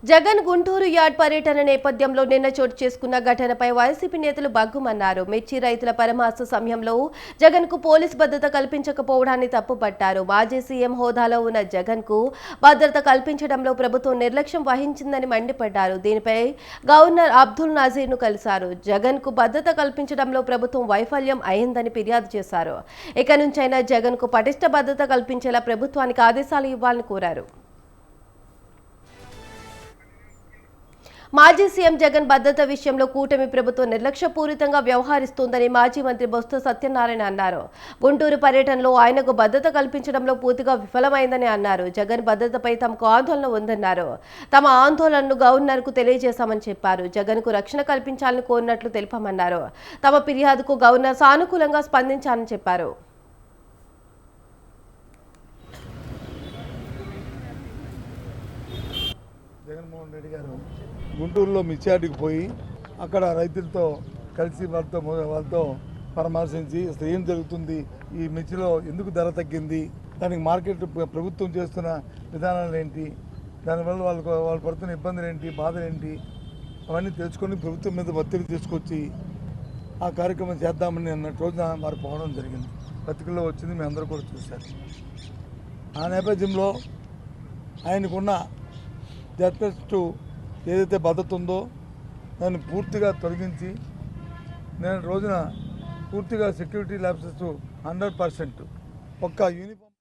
Jagan Guntur yard పర్యటన నేపథ్యంలో నిన్న చోటు చేసుకున్న ఘటనపై వైసీపీ నేతలు బగ్గుమన్నారు. మిర్చి రైతుల పరామర్శ సమయంలో జగన్ కు పోలీస్ భద్రత కల్పించకపోవడాన్ని తప్పుపట్టారు. మాజీ సీఎం హోదాలో ఉన్న జగన్ కు భద్రత కల్పించడంలో ప్రభుత్వం నిర్లక్ష్యం వహించిందని మండిపడ్డారు. దీనిపై గవర్నర్ అబ్దుల్ నజీర్ ను కలిశారు. జగన్ కు భద్రత కల్పించడంలో ప్రభుత్వం వైఫల్యం అయిందని ఫిర్యాదు చేశారు. ఇక నుంచైనా జగన్ కు పటిష్ట భద్రత కల్పించేలా ప్రభుత్వానికి ఆదేశాలు ఇవ్వాలని కోరారు. మాజీ సీఎం జగన్ భద్రత విషయంలో కూటమి ప్రభుత్వం నిర్లక్ష్యపూరితంగా వ్యవహరిస్తోందని మాజీ మంత్రి బొత్స సత్యనారాయణ అన్నారు. గుంటూరు పర్యటనలో ఆయనకు భద్రత కల్పించడంలో పూర్తిగా విఫలమైందని అన్నారు. జగన్ భద్రతపై తమకు ఆందోళన ఉందన్నారు. తమ ఆందోళనను గవర్నర్కు తెలియజేశామని చెప్పారు. జగన్కు రక్షణ కల్పించాలని కోరినట్లు తెలిపామన్నారు. తమ ఫిర్యాదుకు గవర్నర్ సానుకూలంగా స్పందించాలని చెప్పారు. జగన్మోహన్ రెడ్డి గారు గుంటూరులో మిర్చియార్డుకి పోయి అక్కడ రైతులతో కలిసి వాళ్ళతో పరామర్శించి అసలు ఏం జరుగుతుంది, ఈ మిర్చిలో ఎందుకు ధర తగ్గింది, దానికి మార్కెట్ ప్రభుత్వం చేస్తున్న విధానాలు ఏంటి, దానివల్ల వాళ్ళు పడుతున్న ఇబ్బందులు ఏంటి, బాధలు ఏంటి, అవన్నీ తెలుసుకొని ప్రభుత్వం మీద ఒత్తిడి తీసుకొచ్చి ఆ కార్యక్రమం చేద్దామని అన్న రోజున వారు పోవడం జరిగింది. పత్రికల్లో వచ్చింది, మీ అందరూ కూడా చూశారు. ఆ నేపథ్యంలో ఆయనకున్న జడ్జెస్టు ఏదైతే భద్రత ఉందో దాన్ని పూర్తిగా తొలగించి నేను రోజున పూర్తిగా సెక్యూరిటీ ల్యాబ్సెస్ 100% ఒక్క యూనిఫామ్